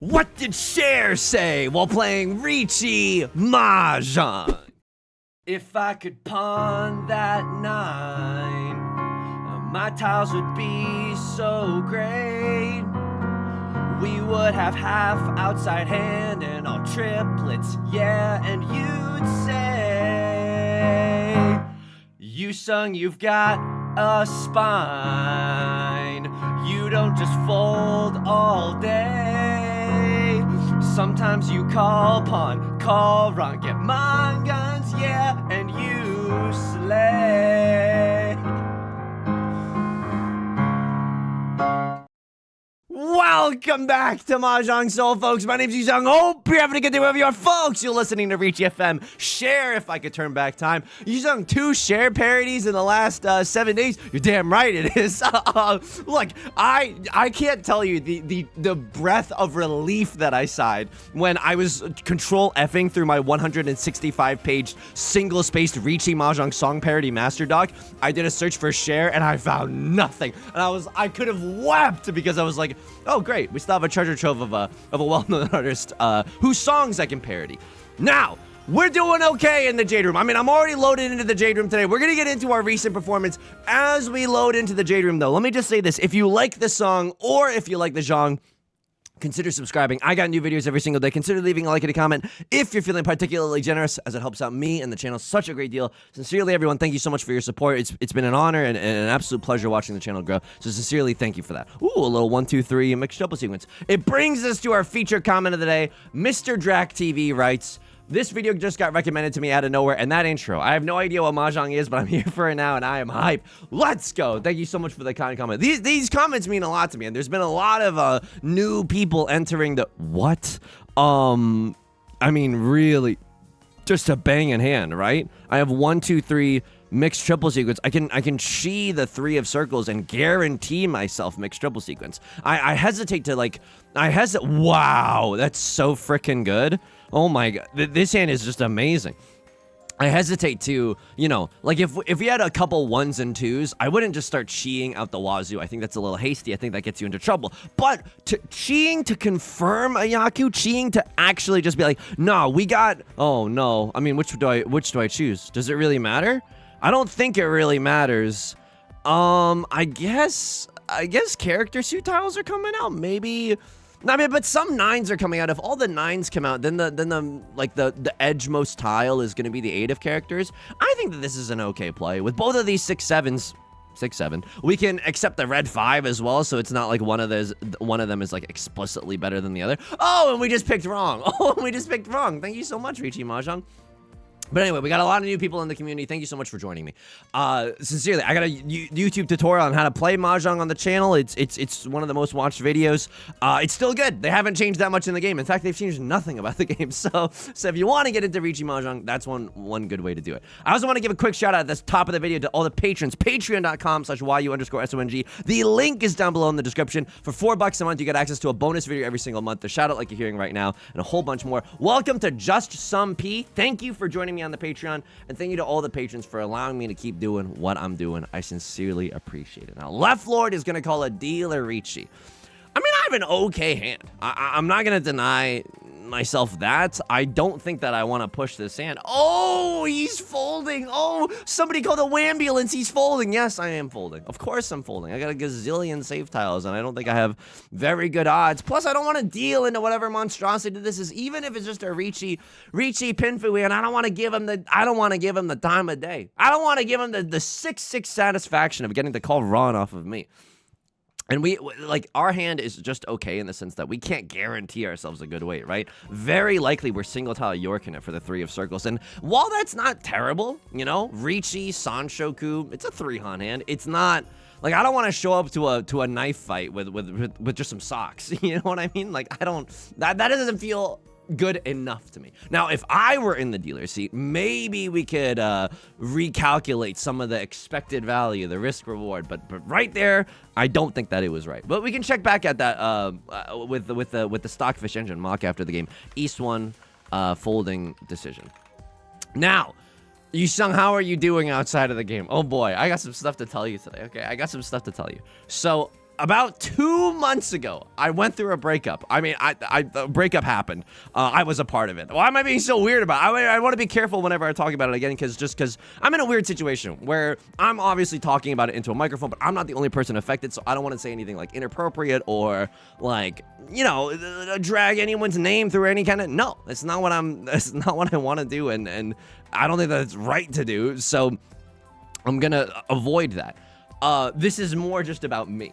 What did Cher say while playing Riichi Mahjong? If I could pawn that 9, my tiles would be so great. We would have half outside hand and all triplets, yeah, and you'd say, Yusong, you've got a spine. You don't just fold all day. Sometimes you call pawn, call wrong, get Mangans, yeah, and you slay. Welcome back to Mahjong Soul, folks. My name's Yusong. Hope you're having a good day wherever you are, folks. You're listening to Riichi FM. Share if I could turn back time. Yusong, 2 Share parodies in the last 7 days. You're damn right it is. Look, I can't tell you the breath of relief that I sighed when I was control F'ing through my 165-page single-spaced Riichi Mahjong song parody master doc. I did a search for Share and I found nothing. And I could have wept because I was like, oh great, we still have a treasure trove of a well-known artist whose songs I can parody. Now, we're doing okay in the Jade Room. I mean, I'm already loaded into the Jade Room today. We're gonna get into our recent performance as we load into the Jade Room though. Let me just say this, if you like the song or if you like the genre, consider subscribing. I got new videos every single day. Consider leaving a like and a comment if you're feeling particularly generous, as it helps out me and the channel such a great deal. Sincerely, everyone, thank you so much for your support. It's been an honor and an absolute pleasure watching the channel grow. So sincerely, thank you for that. Ooh, a little 1, 2, 3 mixed double sequence. It brings us to our featured comment of the day. Mr. Drac TV writes, this video just got recommended to me out of nowhere, and that intro. I have no idea what Mahjong is, but I'm here for it now, and I am hype. Let's go. Thank you so much for the kind comment. These comments mean a lot to me, and there's been a lot of new people entering the... What? I mean, really, just a bang in hand, right? I have 1, 2, 3... mixed triple sequence. I can see the 3 of circles and guarantee myself mixed triple sequence. I hesitate to wow, that's so freaking good. Oh my god, this hand is just amazing. I hesitate to, you know, like if we had a couple 1s and 2s, I wouldn't just start cheeing out the wazoo. I think that's a little hasty. I think that gets you into trouble. But cheeing to confirm a Yaku, cheeing to actually just be like, no, we got, oh no. I mean, which do I choose? Does it really matter? I don't think it really matters. I guess character suit tiles are coming out. Maybe, I mean, but some 9s are coming out. If all the 9s come out, then the edge-most tile is going to be the 8 of characters. I think that this is an okay play with both of these 6, 7s. 6, 7. We can accept the red 5 as well, so it's not like one of them is like explicitly better than the other. Oh, and we just picked wrong. Oh, and we just picked wrong. Thank you so much, Riichi Mahjong. But anyway, we got a lot of new people in the community. Thank you so much for joining me. Sincerely, I got a YouTube tutorial on how to play Mahjong on the channel. It's one of the most watched videos. It's still good. They haven't changed that much in the game. In fact, they've changed nothing about the game. So if you want to get into Riichi Mahjong, that's one good way to do it. I also want to give a quick shout out at the top of the video to all the patrons. Patreon.com/YU_SONG. The link is down below in the description. For $4 a month, you get access to a bonus video every single month, the shout out like you're hearing right now, and a whole bunch more. Welcome to Just Some P. Thank you for joining me on the Patreon, and thank you to all the patrons for allowing me to keep doing what I'm doing. I sincerely appreciate it. Now, Left Lord is gonna call a dealer Riichi. I mean, I have an okay hand. I'm not gonna deny myself that. I don't think that I want to push this hand. Oh, he's folding. Oh, somebody called a wambulance. He's folding. Yes, I am folding. Of course I'm folding. I got a gazillion save tiles, and I don't think I have very good odds. Plus, I don't want to deal into whatever monstrosity this is, even if it's just a Riichi Pinfu, and I don't want to give him the time of day. I don't want to give him the 6/6 satisfaction of getting the call run off of me. And our hand is just okay in the sense that we can't guarantee ourselves a good weight, right? Very likely we're single tile Yorkin it for the 3 of circles. And while that's not terrible, you know, Riichi, Sanshoku, it's a 3-han hand. It's not, like, I don't want to show up to a knife fight with just some socks. You know what I mean? Like, that doesn't feel good enough to me. Now, if I were in the dealer seat, maybe we could recalculate some of the expected value, the risk reward, but right there, I don't think that it was right. But we can check back at that with the Stockfish Engine mock after the game. East 1 folding decision. Now, Yusong, how are you doing outside of the game? Oh boy, I got some stuff to tell you today. Okay, I got some stuff to tell you. So about 2 months ago, I went through a breakup. I mean, the breakup happened. I was a part of it. Why am I being so weird about it? I want to be careful whenever I talk about it again, because I'm in a weird situation where I'm obviously talking about it into a microphone, but I'm not the only person affected, so I don't want to say anything like inappropriate or like, you know, drag anyone's name through any kind of, no, that's not what I want to do, and I don't think that's right to do, so I'm gonna avoid that. This is more just about me.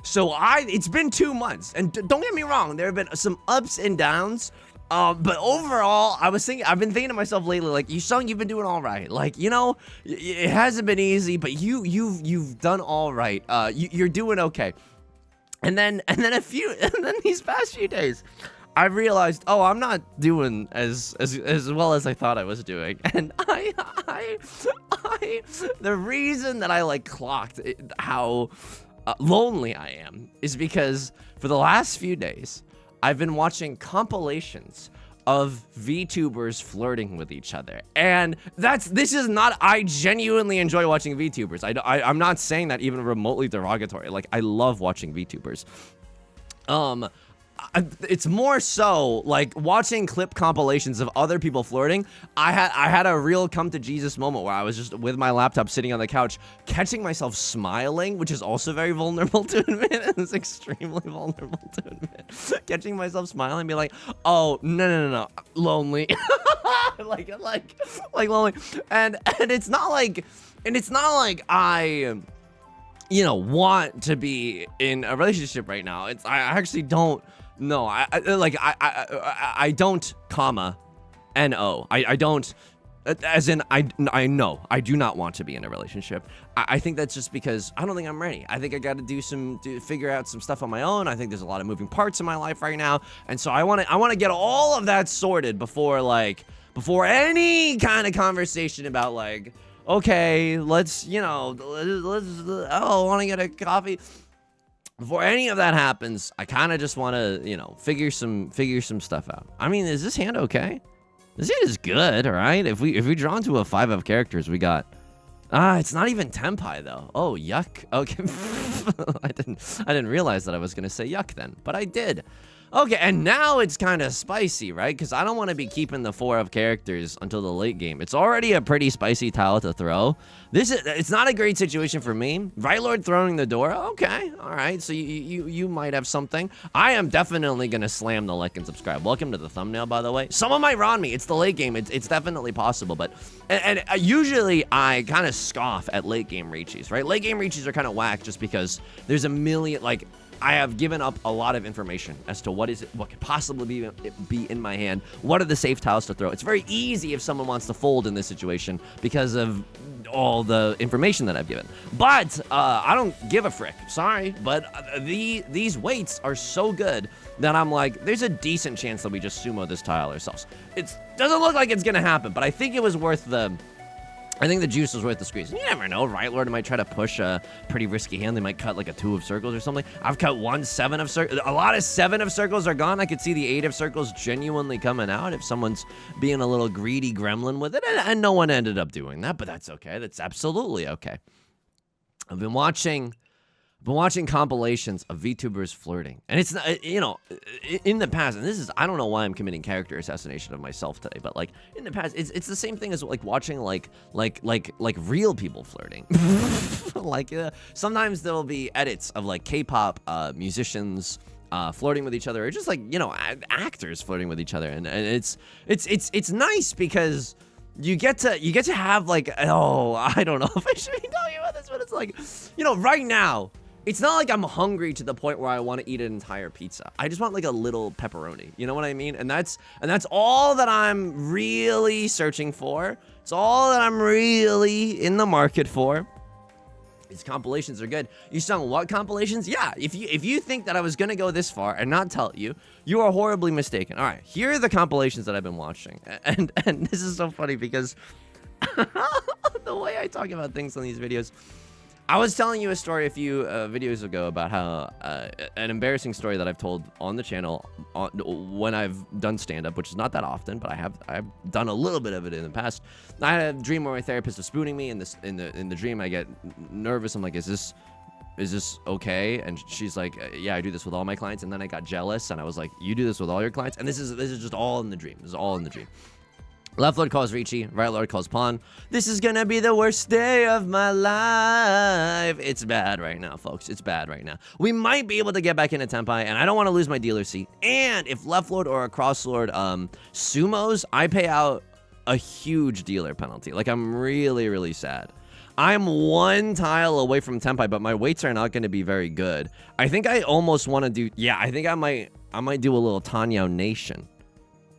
So it's been 2 months, and don't get me wrong, there have been some ups and downs, but overall, I've been thinking to myself lately, like, Yusong, you've been doing all right. Like, you know, it hasn't been easy, but you've done all right. You're doing okay. And then these past few days, I realized, oh, I'm not doing as well as I thought I was doing, and the reason that I like clocked how lonely I am is because for the last few days, I've been watching compilations of VTubers flirting with each other, and this is not. I genuinely enjoy watching VTubers. I'm not saying that even remotely derogatory. Like, I love watching VTubers. It's more so like watching clip compilations of other people flirting. I had a real come to Jesus moment where I was just with my laptop sitting on the couch, catching myself smiling, which is also very vulnerable to admit. It's extremely vulnerable to admit. Catching myself smiling and be like, oh, no, lonely. like lonely. And it's not like I, you know, want to be in a relationship right now. I actually don't. No, I don't, comma, N-O. I don't, as in, I know, I do not want to be in a relationship. I think that's just because I don't think I'm ready. I think I got to figure out some stuff on my own. I think there's a lot of moving parts in my life right now. And so I want to get all of that sorted before any kind of conversation about like, okay, let's, you know, I want to get a coffee. Before any of that happens, I kind of just want to, you know, figure some stuff out. I mean, is this hand okay? This hand is good, all right? If we draw into a 5 of characters, we got... it's not even Tenpai, though. Oh, yuck. Okay. I didn't realize that I was going to say yuck then, but I did. Okay, and now it's kind of spicy, right? Because I don't want to be keeping the 4 of characters until the late game. It's already a pretty spicy tile to throw. It's not a great situation for me. Right Lord throwing the door. Okay, all right. So you might have something. I am definitely gonna slam the like and subscribe. Welcome to the thumbnail, by the way. Someone might ron me. It's the late game. It's definitely possible. But and usually I kind of scoff at late game Riichis, right? Late game Riichis are kind of whack just because there's a million like. I have given up a lot of information as to what could possibly be in my hand. What are the safe tiles to throw? It's very easy if someone wants to fold in this situation because of all the information that I've given. But I don't give a frick. Sorry, but these weights are so good that I'm like, there's a decent chance that we just sumo this tile ourselves. It doesn't look like it's gonna happen, but I think it was worth the. I think the juice was worth the squeeze. You never know. Right Lord might try to push a pretty risky hand. They might cut like a 2 of circles or something. I've cut 1 7 of circles. A lot of 7 of circles are gone. I could see the 8 of circles genuinely coming out if someone's being a little greedy gremlin with it. And no one ended up doing that, but that's okay. That's absolutely okay. I've been watching compilations of VTubers flirting, and it's not, you know, in the past, and this is, I don't know why I'm committing character assassination of myself today, but like in the past, it's the same thing as like watching like real people flirting. Like sometimes there'll be edits of like K-pop musicians flirting with each other, or just like, you know, actors flirting with each other, and it's nice because you get to have like, oh, I don't know if I should be talking about this, but it's like, you know, right now. It's not like I'm hungry to the point where I want to eat an entire pizza. I just want like a little pepperoni. You know what I mean? And that's all that I'm really searching for. It's all that I'm really in the market for. These compilations are good. Yusong, what compilations? Yeah, if you think that I was gonna go this far and not tell you, you are horribly mistaken. All right, here are the compilations that I've been watching, and this is so funny because the way I talk about things on these videos. I was telling you a story a few videos ago about how an embarrassing story that I've told on the channel when I've done stand-up, which is not that often, but I've done a little bit of it in the past. I had a dream where my therapist was spooning me, and in the dream I get nervous. I'm like, is is this okay? And she's like, yeah, I do this with all my clients. And then I got jealous and I was like, you do this with all your clients? And this is just all in the dream. This is all in the dream. Left Lord calls Riichi, right Lord calls Pawn. This is gonna be the worst day of my life. It's bad right now, folks. It's bad right now. We might be able to get back into Tenpai, and I don't want to lose my dealer seat. And if Left Lord or a Cross Lord sumos, I pay out a huge dealer penalty. Like, I'm really, really sad. I'm one tile away from Tenpai, but my weights are not going to be very good. I think I almost want to do... Yeah, I think I might do a little Tanyao Nation.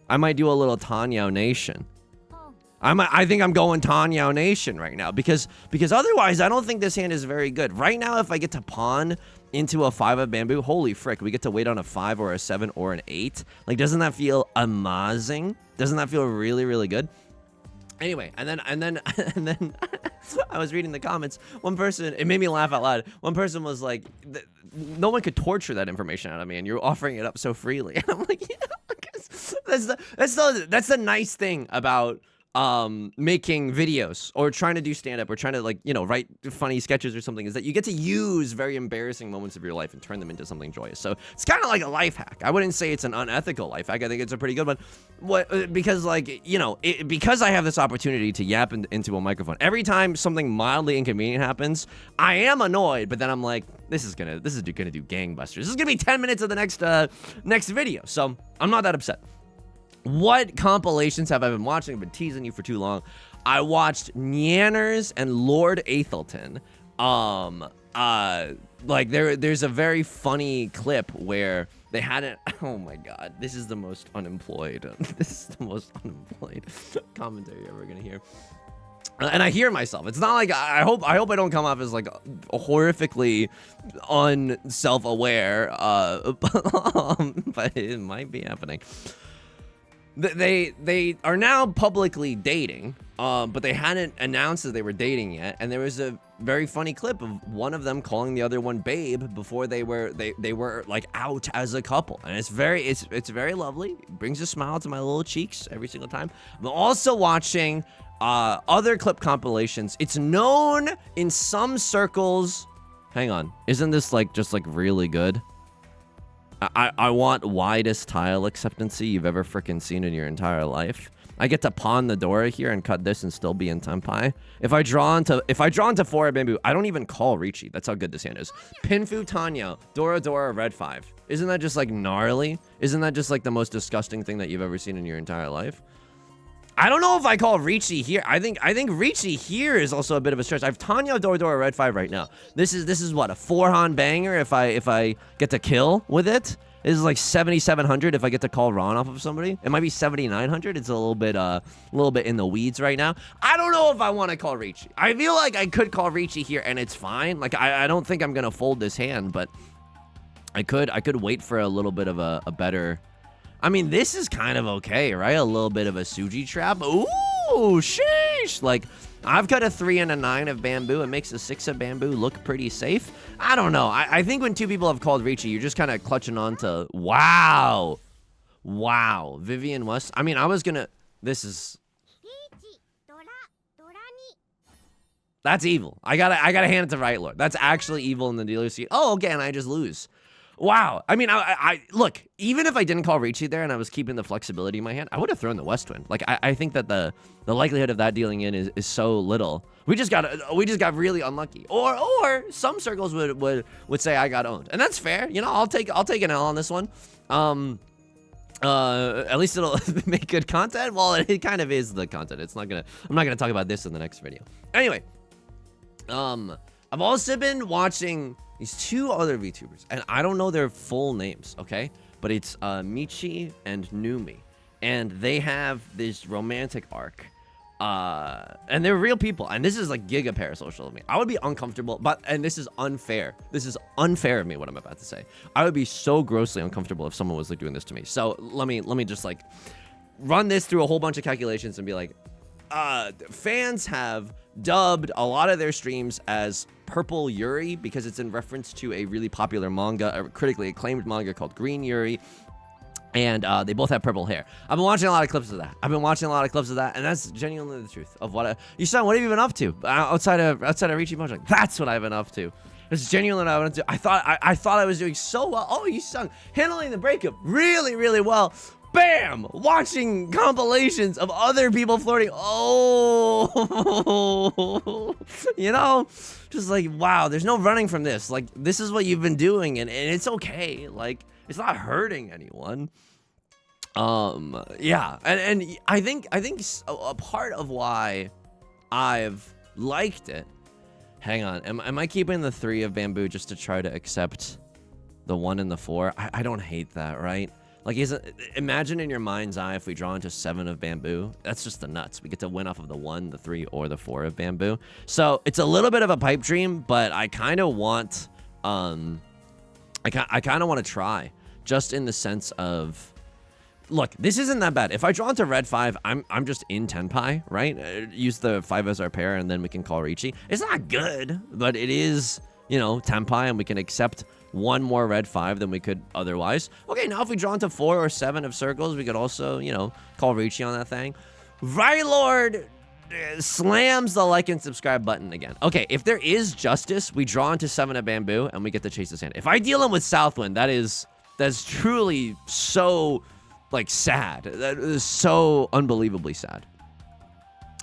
I might do a little Tanyao Nation. I think I'm going Tanyao Nation right now because otherwise I don't think this hand is very good. Right now, if I get to pawn into a 5 of bamboo, holy frick, we get to wait on a 5 or a 7 or an 8. Like, doesn't that feel amazing? Doesn't that feel really, really good? Anyway, and then I was reading the comments. One person, it made me laugh out loud. One person was like, no one could torture that information out of me, and you're offering it up so freely. And I'm like, yeah, that's the nice thing about making videos or trying to do stand-up or trying to, like, you know, write funny sketches or something, is that you get to use very embarrassing moments of your life and turn them into something joyous. So it's kind of like a life hack. I wouldn't say it's an unethical life hack. I think it's a pretty good one. Because, like, you know, because I have this opportunity to yap into a microphone, every time something mildly inconvenient happens, I am annoyed, but then I'm like, this is gonna do gangbusters. This is gonna be 10 minutes of the next video. So I'm not that upset. What compilations have I been watching? I've been teasing you for too long. I watched Nyanners and Lord Athelton. Like there's a very funny clip where they had it. Oh my god, this is the most unemployed. This is the most unemployed commentary you're ever gonna hear. And I hear myself. It's not like I hope I don't come off as like horrifically unself-aware. But it might be happening. They are now publicly dating, but they hadn't announced that they were dating yet. And there was a very funny clip of one of them calling the other one babe before they were like out as a couple, and it's very lovely. It brings a smile to my little cheeks every single time. I'm also watching other clip compilations. It's known in some circles. Hang on, isn't this like just like really good? I want widest tile acceptancy you've ever freaking seen in your entire life. I get to pawn the Dora here and cut this and still be in Tenpai. If I draw into 4 bamboo, I don't even call Riichi. That's how good this hand is. Pinfu Tanya, Dora, red 5. Isn't that just like gnarly? Isn't that just like the most disgusting thing that you've ever seen in your entire life? I don't know if I call Riichi here. I think Riichi here is also a bit of a stretch. I've Tanya Dora red 5 right now. This is what, a 4-han banger if I get to kill with it. This is like 7,700 if I get to call Ron off of somebody. It might be 7,900. It's a little bit in the weeds right now. I don't know if I want to call Riichi. I feel like I could call Riichi here and it's fine. Like I don't think I'm gonna fold this hand, but I could wait for a little bit of a better. I mean, this is kind of okay, right? A little bit of a Suji trap. Ooh, sheesh. Like, I've got a 3 and a 9 of bamboo. It makes a 6 of bamboo look pretty safe. I don't know. I think when two people have called Riichi, you're just kind of clutching on to, wow. Vivian West. I mean, I was gonna, this is, that's evil. I gotta hand it to Right Lord. That's actually evil in the dealer seat. Oh, okay, and I just lose. Wow. I mean, I look, even if I didn't call Riichi there and I was keeping the flexibility in my hand, I would have thrown the West Wind. Like, I think that the likelihood of that dealing in is so little. We just got really unlucky. Or some circles would say I got owned. And that's fair. You know, I'll take an L on this one. At least it'll make good content. Well, it kind of is the content. I'm not gonna talk about this in the next video. Anyway, I've also been watching these 2 other VTubers, and I don't know their full names, okay? But it's Michi and Numi, and they have this romantic arc, and they're real people, and this is like giga parasocial of me. I would be uncomfortable, and this is unfair. This is unfair of me, what I'm about to say. I would be so grossly uncomfortable if someone was like doing this to me. So let me just like run this through a whole bunch of calculations and be like, fans have dubbed a lot of their streams as Purple Yuri because it's in reference to a really popular manga, a critically acclaimed manga called Green Yuri, and they both have purple hair. I've been watching a lot of clips of that. And that's genuinely the truth of what Yusong, what have you been up to outside of Riichi Mahjong? That's what I've been up to. It's genuinely what I wanted to do. I thought I was doing so well. Oh, Yusong handling the breakup really, really well. Bam! Watching compilations of other people flirting. Oh, you know, just like, wow, there's no running from this. Like, this is what you've been doing, and it's okay. Like, it's not hurting anyone. Yeah, and I think a part of why I've liked it. Hang on, am I keeping the 3 of bamboo just to try to accept the 1 and the 4? I don't hate that, right? Like, imagine in your mind's eye if we draw into 7 of bamboo. That's just the nuts. We get to win off of the 1, the 3, or the 4 of bamboo. So it's a little bit of a pipe dream, but I kind of want, I kind of want to try, just in the sense of, look, this isn't that bad. If I draw into red 5, I'm just in Tenpai, right? Use the 5 as our pair, and then we can call Riichi. It's not good, but it is, you know, Tenpai, and we can accept 1 more red 5 than we could otherwise. Okay, now if we draw into 4 or 7 of circles, we could also, you know, call Riichi on that thing. Right Lord slams the like and subscribe button again. Okay, if there is justice, we draw into 7 of bamboo, and we get to chase his hand. If I deal him with Southwind, that's truly so, like, sad. That is so unbelievably sad.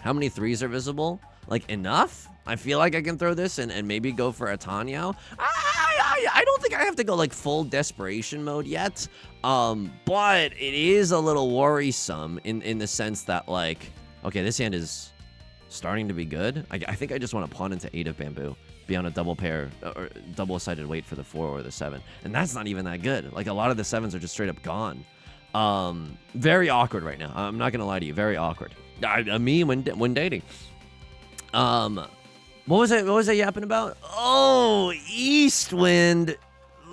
How many 3s are visible? Like, enough? I feel like I can throw this and maybe go for a Tanyao. I don't think I have to go, like, full desperation mode yet. But it is a little worrisome in the sense that, like, okay, this hand is starting to be good. I think I just want to pawn into 8 of bamboo, be on a double pair or double-sided wait for the 4 or the 7. And that's not even that good. Like, a lot of the 7s are just straight up gone. Very awkward right now. I'm not gonna lie to you, very awkward. Me when dating. What was I yapping about? Oh, East Wind.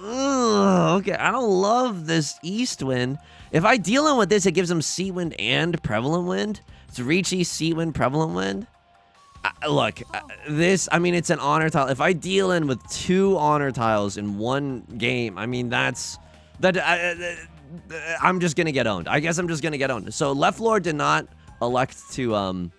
Ugh, okay, I don't love this East Wind. If I deal in with this, it gives him Sea Wind and Prevalent Wind. It's Riichi, Sea Wind, Prevalent Wind. Look, this, I mean, it's an honor tile. If I deal in with 2 honor tiles in 1 game, I mean, I'm just gonna get owned. I guess I'm just gonna get owned. So Left Lord did not elect to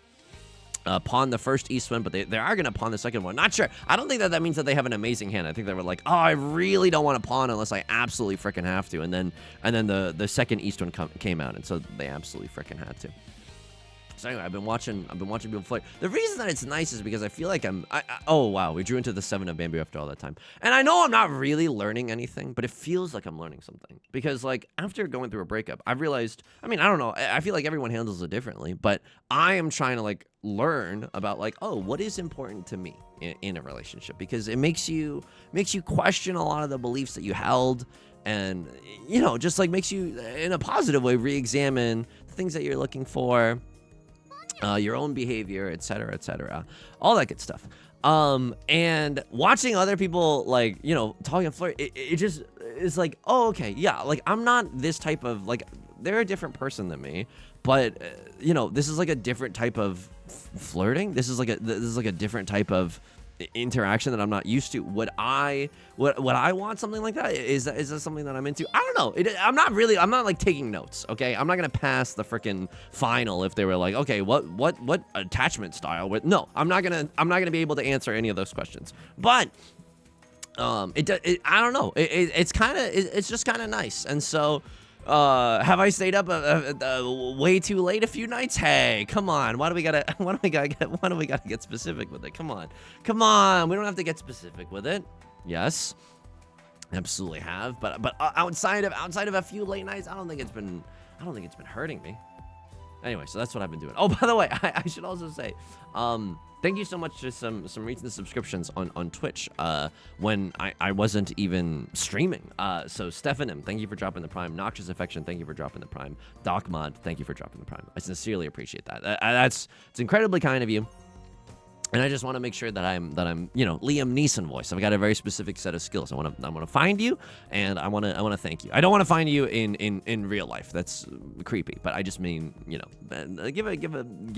pawn the first East Wind, but they are gonna pawn the second one. Not sure. I don't think that means that they have an amazing hand. I think they were like, oh, I really don't want to pawn unless I absolutely freaking have to. And then the second East Wind came out, and so they absolutely freaking had to. So anyway, I've been watching people flirt. The reason that it's nice is because I feel like oh wow, we drew into the 7 of bamboo after all that time. And I know I'm not really learning anything, but it feels like I'm learning something. Because, like, after going through a breakup, I've realized, I mean, I don't know, I feel like everyone handles it differently, but I am trying to, like, learn about, like, oh, what is important to me in a relationship? Because it makes you question a lot of the beliefs that you held, and, you know, just, like, makes you, in a positive way, re-examine the things that you're looking for, your own behavior, etc., all that good stuff. And watching other people, like, you know, talking and flirt, it just is like, oh, okay, yeah, like, I'm not this type of, like, they're a different person than me, but, you know, this is like a different type of flirting. This is like a different type of interaction that I'm not used to. Would I want something like that? Is that something that I'm into? I don't know. I'm not like taking notes, okay? I'm not gonna pass the freaking final if they were like, okay, what attachment style? No, I'm not gonna be able to answer any of those questions. But I don't know. It's just kind of nice. And so, have I stayed up way too late a few nights? Hey, come on. Why do we gotta get specific with it? Come on. We don't have to get specific with it. Yes, absolutely have. But outside of a few late nights, I don't think it's been hurting me. Anyway, so that's what I've been doing. Oh, by the way, I should also say, thank you so much to some recent subscriptions on Twitch when I wasn't even streaming. So Stephanim, thank you for dropping the Prime. Noxious Affection, thank you for dropping the Prime. Docmod, thank you for dropping the Prime. I sincerely appreciate that. It's incredibly kind of you. And I just want to make sure that I'm, you know, Liam Neeson voice. I've got a very specific set of skills. I want to find you, and I want to thank you. I don't want to find you in real life. That's creepy. But I just mean, you know, give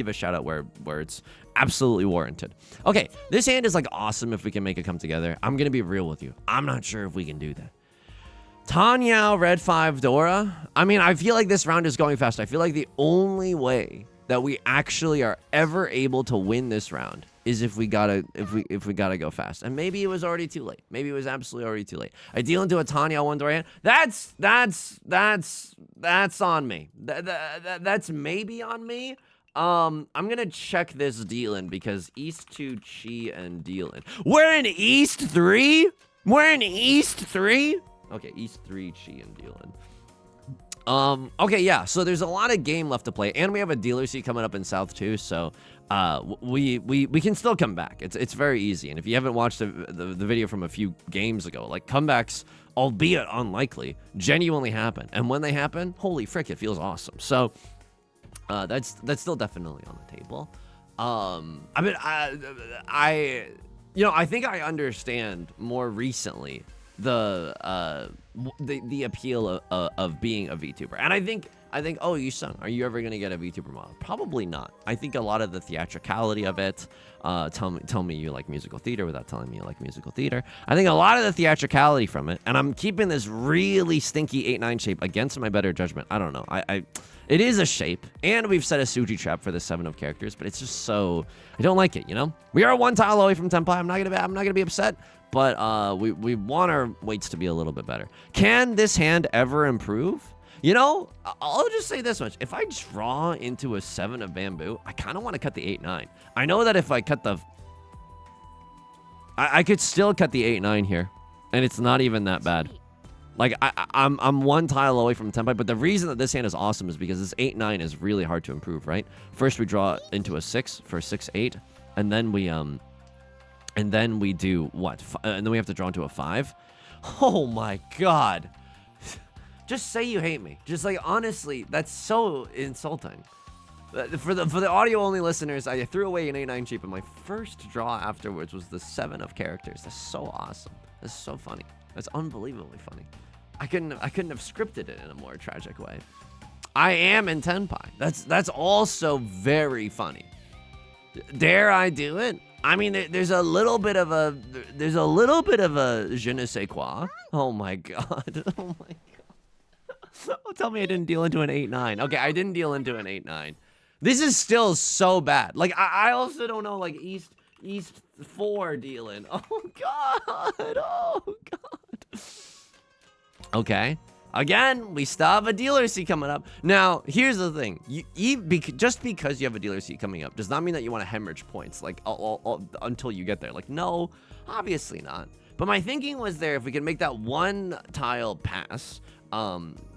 a shout out where it's absolutely warranted. Okay, this hand is like awesome if we can make it come together. I'm gonna be real with you. I'm not sure if we can do that. Tanyao, red 5, Dora. I mean, I feel like this round is going fast. I feel like the only way that we actually are ever able to win this round is if we gotta go fast. And maybe it was already too late. Maybe it was absolutely already too late. I deal into a Tanya one door hand. That's on me. That's maybe on me. I'm gonna check this deal-in because East 2 Chi and deal-in. We're in East 3? We're in East 3? Okay, East 3 Chi and deal-in. Okay, yeah, so there's a lot of game left to play, and we have a dealer seat coming up in South too, so we can still come back. It's very easy, and if you haven't watched the video from a few games ago, like, comebacks, albeit unlikely, genuinely happen, and when they happen, holy frick, it feels awesome. So that's still definitely on the table. I mean, I think I understand more recently the appeal of being a VTuber, and I think, oh, Yusong, are you ever gonna get a VTuber model? Probably not. I think a lot of the theatricality of it, tell me you like musical theater without telling me you like musical theater. I think a lot of the theatricality from it, and I'm keeping this really stinky 8-9 shape against my better judgment. I don't know. It is a shape, and we've set a Suji trap for the 7 of characters, but it's just so, I don't like it, you know? We are one tile away from Tenpai. I'm not gonna be upset, but we want our weights to be a little bit better. Can this hand ever improve? You know, I'll just say this much. If I draw into a 7 of bamboo, I kind of want to cut the 8-9. I know that if I cut the... I could still cut the 8-9 here, and it's not even that bad. Like, I'm one tile away from Tenpai, but the reason that this hand is awesome is because this 8-9 is really hard to improve, right? First, we draw into a 6 for 6-8, and then we do what? And then we have to draw into a 5. Oh my god. Just say you hate me. Just like, honestly, that's so insulting. For the audio only listeners, I threw away an 8-9 cheap, and my first draw afterwards was the 7 of characters. That's so awesome. That's so funny. That's unbelievably funny. I couldn't have scripted it in a more tragic way. I am in Tenpai. That's also very funny. Dare I do it? I mean, there's a little bit of a je ne sais quoi. Oh my god. Oh my god. Oh, tell me I didn't deal into an 8-9. Okay, I didn't deal into an 8-9. This is still so bad. Like, I also don't know, like, East 4 dealing. Oh god. Oh god. Okay. Again, we still have a dealer seat coming up. Now, here's the thing. Just because you have a dealer seat coming up does not mean that you want to hemorrhage points, like, until you get there. Like, no, obviously not. But my thinking was there, if we could make that one tile pass,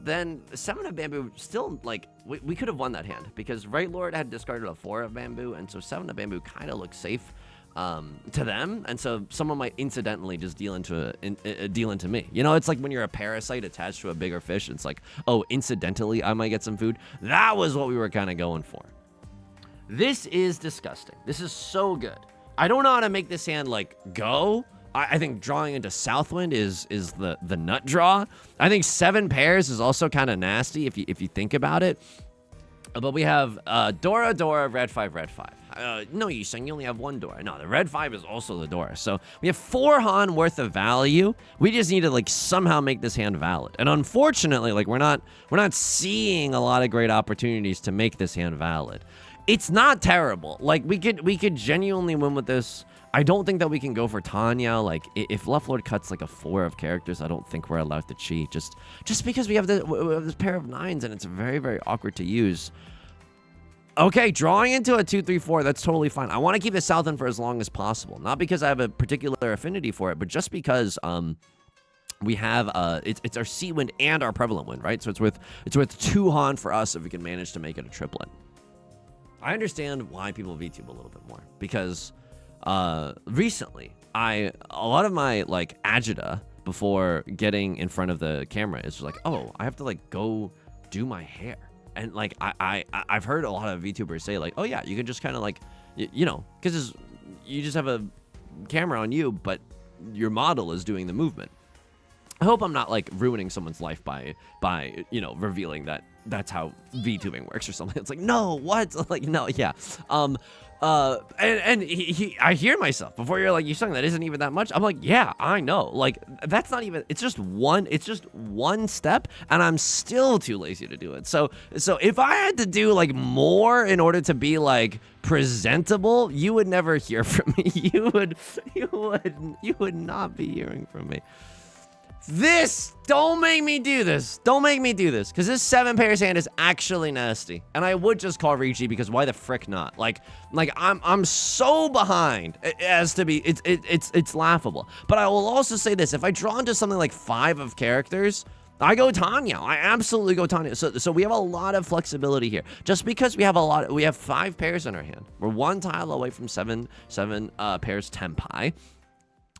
then 7 of bamboo still, like, we could have won that hand. Because Right Lord had discarded a 4 of bamboo, and so 7 of bamboo kind of looks safe to them, and so someone might incidentally just deal into me. You know, it's like when you're a parasite attached to a bigger fish. It's like, oh, incidentally, I might get some food. That was what we were kind of going for. This is disgusting. This is so good. I don't know how to make this hand, like, go. I think drawing into Southwind is the nut draw. I think 7 pairs is also kind of nasty if you think about it. But we have Dora, red 5, red 5. No, Yusong, you only have 1 Dora. No, the red 5 is also the Dora. So we have 4 Han worth of value. We just need to, like, somehow make this hand valid. And unfortunately, like, we're not seeing a lot of great opportunities to make this hand valid. It's not terrible. Like, we could genuinely win with this. I don't think that we can go for Tanya. Like, if Left Lord cuts like a 4 of characters, I don't think we're allowed to cheat. Just because we have this pair of 9s and it's very, very awkward to use. Okay, drawing into a 2, 3, 4, that's totally fine. I want to keep the Southend for as long as possible. Not because I have a particular affinity for it, but just because we have it's our Sea Wind and our Prevalent Wind, right? So it's with 2 Han for us if we can manage to make it a triplet. I understand why people VTube a little bit more, because recently a lot of my, like, agita before getting in front of the camera is just like, oh, I have to, like, go do my hair. And, like, I've heard a lot of VTubers say, like, oh yeah, you can just kind of, like, you know, because you just have a camera on you, but your model is doing the movement. I hope I'm not, like, ruining someone's life by you know, revealing that that's how VTubing works or something. It's like, no, what? Like, no, yeah. And I hear myself before you're like, Yusong, that isn't even that much. I'm like, yeah, I know. Like, that's not even, it's just one step, and I'm still too lazy to do it. So if I had to do like more in order to be like presentable, you would never hear from me. You would not be hearing from me. Don't make me do this. Don't make me do this. Because this 7 pairs hand is actually nasty. And I would just call Riichi because why the frick not? Like I'm so behind as to be, it's laughable. But I will also say this, if I draw into something like 5 of characters, I go Tanya. I absolutely go Tanya. So we have a lot of flexibility here. Just because we have 5 pairs in our hand. We're 1 tile away from 7 pairs Tenpai.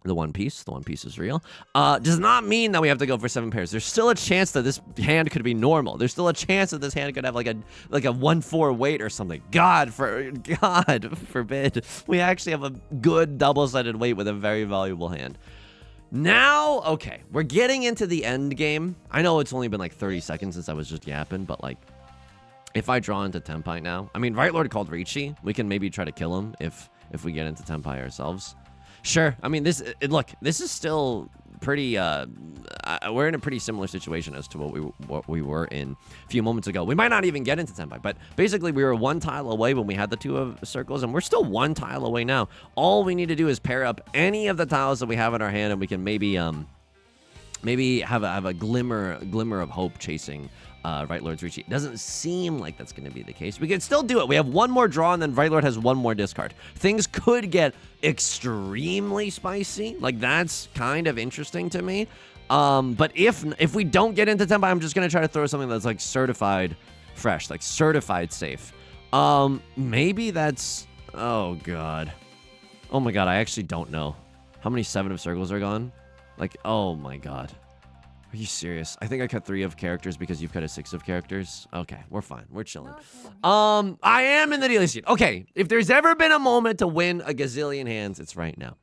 The One Piece is real. Does not mean that we have to go for 7 pairs. There's still a chance that this hand could be normal. There's still a chance that this hand could have like a 1/4 weight or something. God forbid. We actually have a good double-sided weight with a very valuable hand. Now, okay, we're getting into the end game. I know it's only been like 30 seconds since I was just yapping, but like, if I draw into Tenpai now, I mean, Right Lord called Riichi. We can maybe try to kill him if we get into Tenpai ourselves. Sure. I mean, look, this is still pretty, we're in a pretty similar situation as to what we were in a few moments ago. We might not even get into Tenpai, but basically we were 1 tile away when we had the 2 of circles, and we're still 1 tile away now. All we need to do is pair up any of the tiles that we have in our hand, and we can maybe have a glimmer of hope chasing Right Lord's Riichi. It doesn't seem like that's going to be the case. We can still do it. We have 1 more draw, and then Right Lord has 1 more discard. Things could get extremely spicy. Like, that's kind of interesting to me. But if we don't get into Tenpai, I'm just going to try to throw something that's like certified fresh, like certified safe. Maybe that's, oh god. Oh my god, I actually don't know. How many 7 of circles are gone? Like, oh my god. Are you serious? I think I cut 3 of characters because you've cut a 6 of characters. Okay, we're fine. We're chilling. I am in the dealing seat. Okay, if there's ever been a moment to win a gazillion hands, it's right now.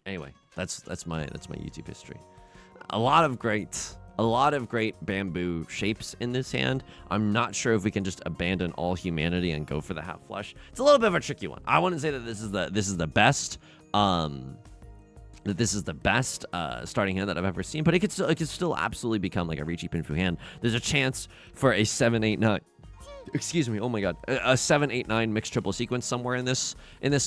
Anyway, that's my YouTube history. A lot of great bamboo shapes in this hand. I'm not sure if we can just abandon all humanity and go for the half flush. It's a little bit of a tricky one. I wouldn't say that this is the best. This is the best starting hand that I've ever seen, but it could still absolutely become like a Riichi Pinfu hand. There's a chance for a 7-8-9. Excuse me. Oh my god, a 7-8-9 mixed triple sequence somewhere in this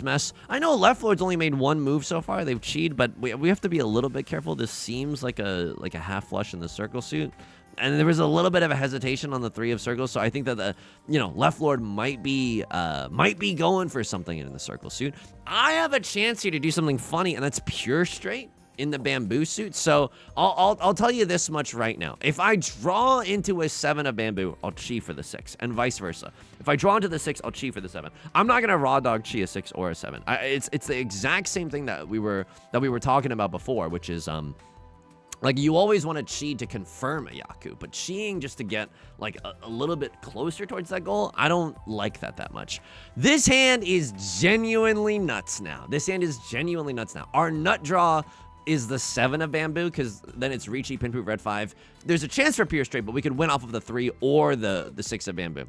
mess. I know Left Lord's only made 1 move so far. They've cheated, but we have to be a little bit careful. This seems like a half flush in the circle suit. And there was a little bit of a hesitation on the 3 of circles, so I think that the Left Lord might be going for something in the circle suit. I have a chance here to do something funny, and that's pure straight in the bamboo suit. So I'll tell you this much right now: if I draw into a 7 of bamboo, I'll chi for the 6, and vice versa. If I draw into the 6, I'll chi for the 7. I'm not gonna raw dog chi a 6 or a 7. It's the exact same thing that we were talking about before, which is like, you always want to chi to confirm a Yaku, but chiing just to get, like, a little bit closer towards that goal, I don't like that much. This hand is genuinely nuts now. Our nut draw is the 7 of bamboo, because then it's Riichi, Pinpoop, Red 5. There's a chance for pure straight, but we could win off of the 3 or the 6 of bamboo.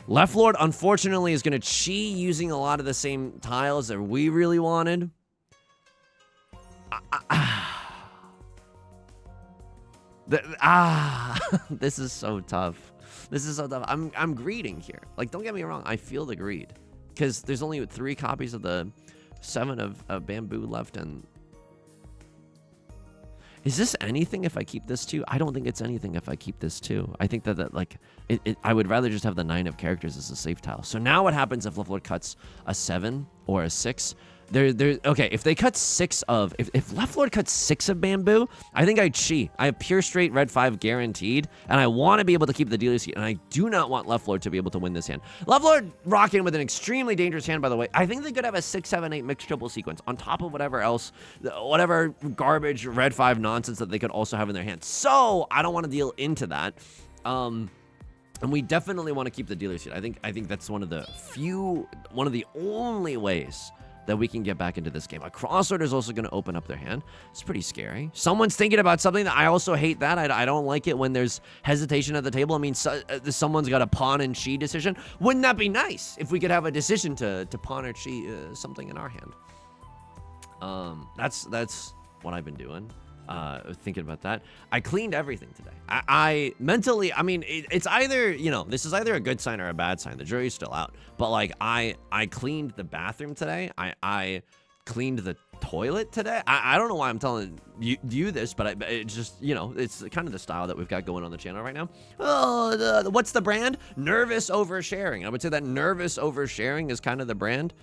Left Lord, unfortunately, is going to chi using a lot of the same tiles that we really wanted. This is so tough. I'm greeding here. Like, don't get me wrong, I feel the greed, because there's only 3 copies of the 7 of bamboo left. And is this anything if I keep this too? I don't think it's anything if I keep this too. I think that like I would rather just have the 9 of characters as a safe tile. So now what happens if Left Lord cuts a 7 or a 6? Okay, if they cut 6 of, if Left Lord cuts 6 of bamboo, I think I chi. I have pure straight Red 5 guaranteed, and I want to be able to keep the dealer seat, and I do not want Left Lord to be able to win this hand. Left Lord rocking with an extremely dangerous hand, by the way. I think they could have a 6, 7, 8 mixed triple sequence on top of whatever else, whatever garbage Red 5 nonsense that they could also have in their hand. So I don't want to deal into that. And we definitely want to keep the dealer seat. I think that's one of the only ways that we can get back into this game. A crosslord is also going to open up their hand. It's pretty scary. Someone's thinking about something that I also hate that. I don't like it when there's hesitation at the table. I mean, someone's got a pawn and chi decision. Wouldn't that be nice if we could have a decision to pawn or chi something in our hand? That's what I've been doing. Thinking about that. I cleaned everything today. I mentally, I mean, it's either, you know, this is either a good sign or a bad sign. The jury's still out. But like, I cleaned the bathroom today. I cleaned the toilet today. I don't know why I'm telling you this, but it just, you know, it's kind of the style that we've got going on the channel right now. Oh, what's the brand? Nervous oversharing. I would say that nervous oversharing is kind of the brand.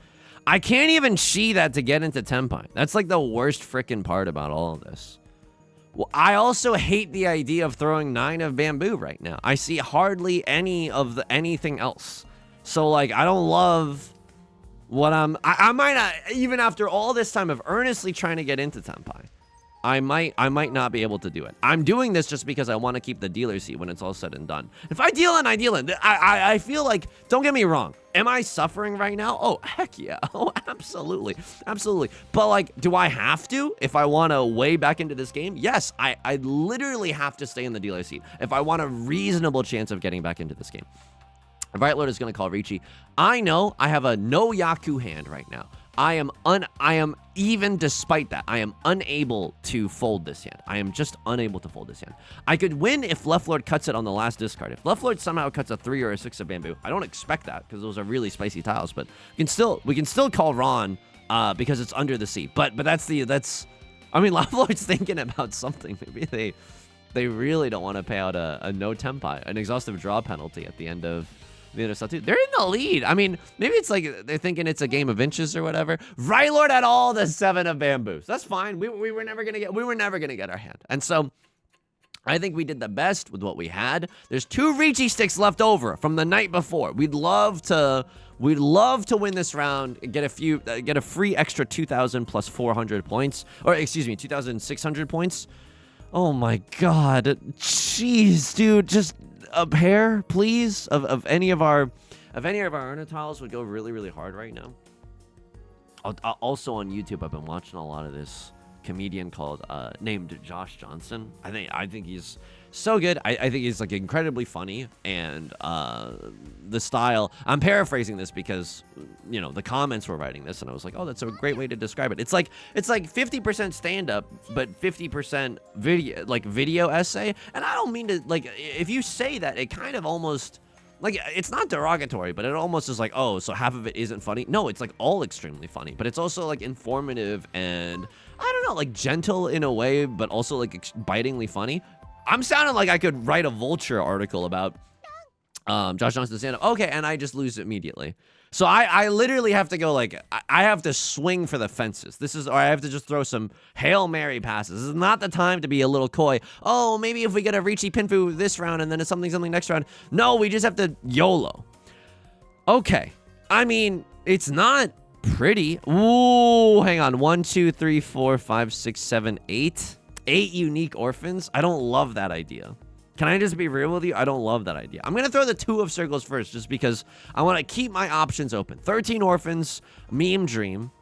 I can't even chi that to get into Tenpai. That's like the worst freaking part about all of this. Well, I also hate the idea of throwing 9 of bamboo right now. I see hardly any of anything else. So like, I don't love what I might not, even after all this time of earnestly trying to get into Tenpai, I might not be able to do it. I'm doing this just because I want to keep the dealer seat when it's all said and done. If I deal in, I deal in. I feel like, don't get me wrong. Am I suffering right now? Oh, heck yeah. Oh, absolutely. Absolutely. But like, do I have to if I want to way back into this game? Yes, I literally have to stay in the dealer seat if I want a reasonable chance of getting back into this game. Right Lord is going to call Riichi. I know I have a no Yaku hand right now. I am even despite that, I am unable to fold this hand. I am just unable to fold this hand. I could win if Left Lord cuts it on the last discard. If Left Lord somehow cuts a 3 or a 6 of bamboo, I don't expect that because those are really spicy tiles, but we can still call Ron because it's under the seat. But that's I mean, Left Lord's thinking about something. Maybe they really don't want to pay out a no Tenpai, an exhaustive draw penalty at the end of the other stuff too. They're in the lead. I mean, maybe it's like they're thinking it's a game of inches or whatever. Right Lord had all the 7 of bamboos. That's fine. We were never gonna get our hand. And so I think we did the best with what we had. There's 2 Riichi sticks left over from the night before. We'd love to win this round and get a free extra 2,000 plus 400 points, or excuse me, 2,600 points. Oh my god, jeez, dude, just a pair, please, of any of our Erna tiles would go really, really hard right now. Also on YouTube, I've been watching a lot of this comedian called named Josh Johnson. I think he's so good. I think he's like incredibly funny, and the style. I'm paraphrasing this because you know the comments were writing this, and I was like, oh, that's a great way to describe it. It's like 50% stand-up, but 50% video essay. And I don't mean to like. If you say that, it kind of almost. Like, it's not derogatory, but it almost is like, oh, so half of it isn't funny. No, it's like all extremely funny, but it's also like informative and, I don't know, like gentle in a way, but also like bitingly funny. I'm sounding like I could write a Vulture article about Josh Johnson's stand-up. Okay, and I just lose immediately. So I literally have to go like, I have to swing for the fences. Or I have to just throw some Hail Mary passes. This is not the time to be a little coy. Oh, maybe if we get a Riichi Pinfu this round and then it's something next round. No, we just have to YOLO. Okay. I mean, it's not pretty. Ooh, hang on. 1, 2, 3, 4, 5, 6, 7, 8. 8 unique orphans. I don't love that idea. Can I just be real with you? I don't love that idea. I'm going to throw the 2 of circles first just because I want to keep my options open. 13 orphans, meme dream,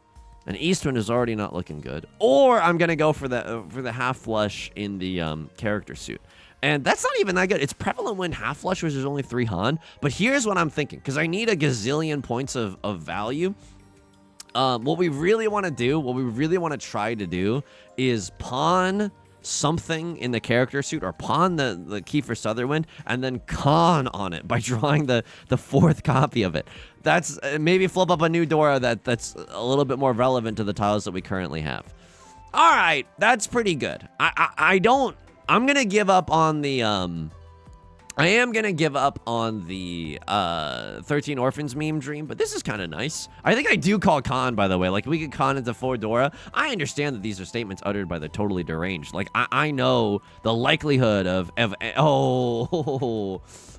and Eastwind is already not looking good. Or I'm going to go for the half flush in the character suit. And that's not even that good. It's prevalent when half flush, which is only 3 Han. But here's what I'm thinking, because I need a gazillion points of value. What we really want to do, what we really want to try to do is pawn something in the character suit, or pawn the key for Sutherwind, and then con on it by drawing the 4th copy of it. That's maybe flip up a new Dora that's a little bit more relevant to the tiles that we currently have. All right, that's pretty good. I'm gonna give up on the I am going to give up on the 13 Orphans meme dream, but this is kind of nice. I think I do call con, by the way. Like, we could con into 4 Dora. I understand that these are statements uttered by the totally deranged. Like, I know the likelihood of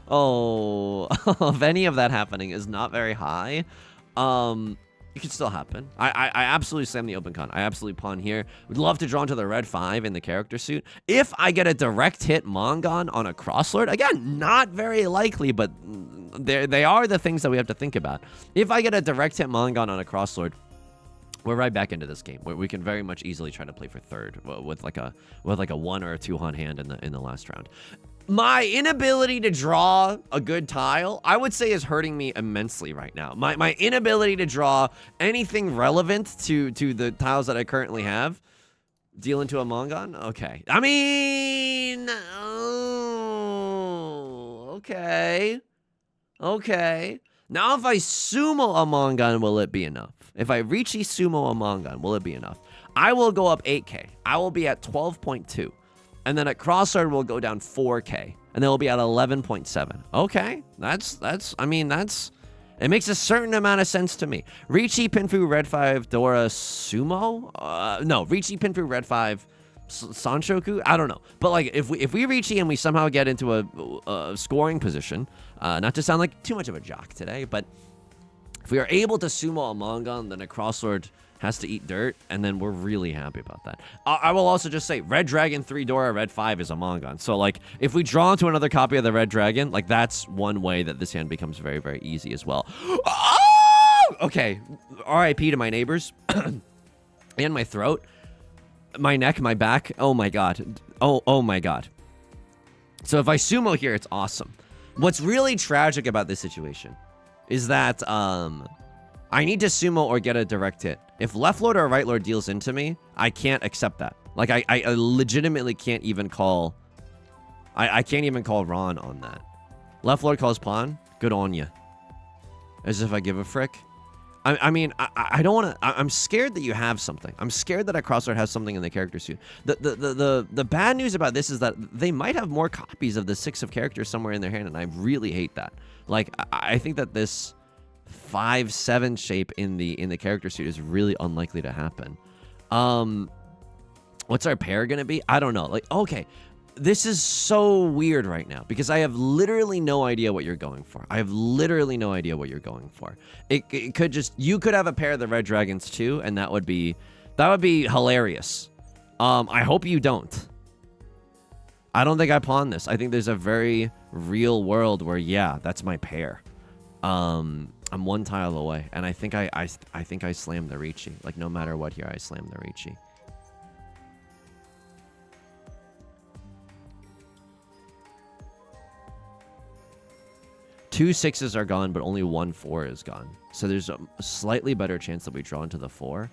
of any of that happening is not very high. It could still happen. I absolutely slam the open con. I absolutely pawn here. Would love to draw into the red 5 in the character suit. If I get a direct hit Mangan on a crosslord, again, not very likely, but they are the things that we have to think about. If I get a direct hit Mangan on a crosslord, we're right back into this game where we can very much easily try to play for third with like a 1 or a 2 Han hand in the last round. My inability to draw a good tile, I would say, is hurting me immensely right now. My inability to draw anything relevant to the tiles that I currently have. Deal into a Mangan? Okay. I mean, oh, okay. Okay. Now, if I sumo a Mangan, will it be enough? If I Riichi sumo a Mangan, will it be enough? I will go up 8k. I will be at 12.2. And then at Crossguard, we'll go down 4k. And then we'll be at 11.7. Okay. I mean, it makes a certain amount of sense to me. Riichi, Pinfu, Red 5, Dora, Sumo? No, Riichi, Pinfu, Red 5, Sanshoku? I don't know. But, like, if we Riichi and we somehow get into a scoring position, not to sound like too much of a jock today, but if we are able to sumo a Mangan, then a Crosslord has to eat dirt, and then we're really happy about that. I will also just say, Red Dragon, 3 Dora, Red 5 is a Mangan. So, like, if we draw into another copy of the Red Dragon, like, that's one way that this hand becomes very, very easy as well. Oh! Okay, RIP to my neighbors. And my throat. My neck, my back. Oh, my God. Oh, my God. So if I sumo here, it's awesome. What's really tragic about this situation is that, I need to sumo or get a direct hit. If left lord or right lord deals into me, I can't accept that. Like, I legitimately can't even call... I can't even call Ron on that. Left lord calls pawn, good on you. As if I give a frick. I mean, I don't want to... I'm scared that you have something. I'm scared that a Crosslord has something in the character suit. The bad news about this is that they might have more copies of the 6 of characters somewhere in their hand, and I really hate that. Like, I think that this 5-7 shape in the character suit is really unlikely to happen. What's our pair gonna be? I don't know. Like, okay, this is so weird right now because I have literally no idea what you're going for. I have literally no idea what you're going for. It could just, you could have a pair of the Red Dragons too, and that would be hilarious. I hope you don't. I don't think I pawn this. I think there's a very real world where, yeah, that's my pair. I'm 1 tile away, and I think I think I slammed the Riichi. Like, no matter what here, I slammed the Riichi. Two 6s are gone, but only 1 4 is gone. So there's a slightly better chance that we draw into the 4.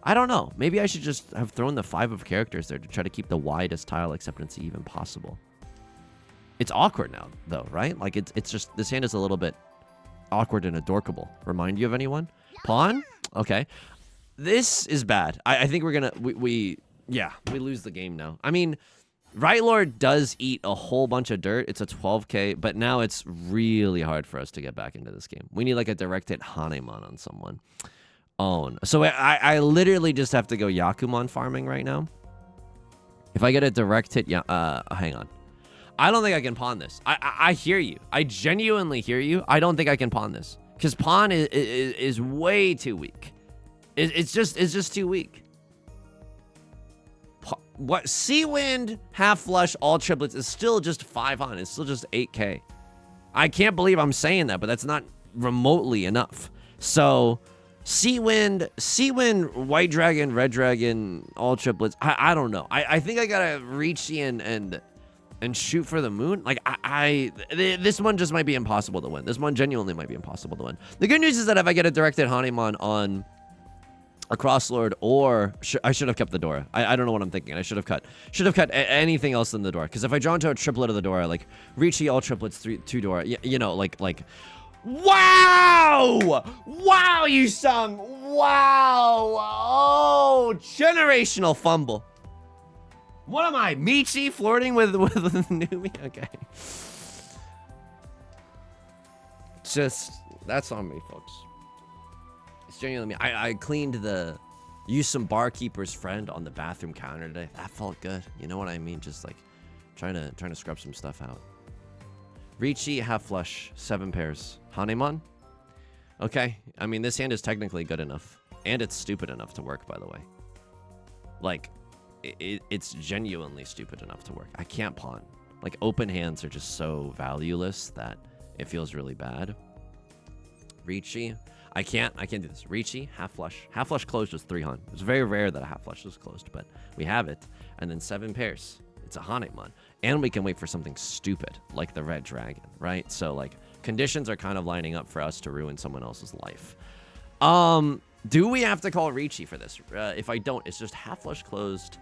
I don't know. Maybe I should just have thrown the 5 of characters there to try to keep the widest tile acceptance even possible. It's awkward now, though, right? Like, it's just, this hand is a little bit awkward and adorkable. Remind you of anyone? Pawn? Okay. This is bad. I think we're gonna... we lose the game now. I mean... Right Lord does eat a whole bunch of dirt. It's a 12k, but now it's really hard for us to get back into this game. We need like a direct hit Haneman on someone. Oh, so I literally just have to go Yakuman farming right now. If I get a direct hit, hang on. I don't think I can pawn this. I hear you. I genuinely hear you. I don't think I can pawn this because pawn is way too weak. It's just too weak. What Sea Wind, half flush, all triplets is still just 5 on. It's still just 8k. I can't believe I'm saying that, but that's not remotely enough. So Sea Wind, White Dragon, Red Dragon, all triplets. I don't know. I think I gotta reach and shoot for the moon. Like this one just might be impossible to win. This one genuinely might be impossible to win. The good news is that if I get a directed Haneman on a Crosslord, or I should have kept the Dora. I don't know what I'm thinking. I should have cut anything else than the Dora. Because if I draw into a triplet of the Dora, like Riichi all triplets, 2 Dora, you know, like wow, Yusong, wow, oh, generational fumble. What am I, Michi flirting with Numi? Okay, just that's on me, folks. Genuinely, I cleaned used some barkeeper's friend on the bathroom counter today. That felt good. You know what I mean? Just like trying to scrub some stuff out. Riichi, half flush, 7 pairs. Haneman? Okay. I mean, this hand is technically good enough. And it's stupid enough to work, by the way. Like, it's genuinely stupid enough to work. I can't pawn. Like, open hands are just so valueless that it feels really bad. Riichi. I can't do this. Riichi, half flush closed was 300. It's very rare that a half flush is closed, but we have it. And then 7 pairs. It's a Haneman. And we can wait for something stupid, like the red dragon, right? So, like, conditions are kind of lining up for us to ruin someone else's life. Do we have to call Riichi for this? If I don't, it's just half flush closed,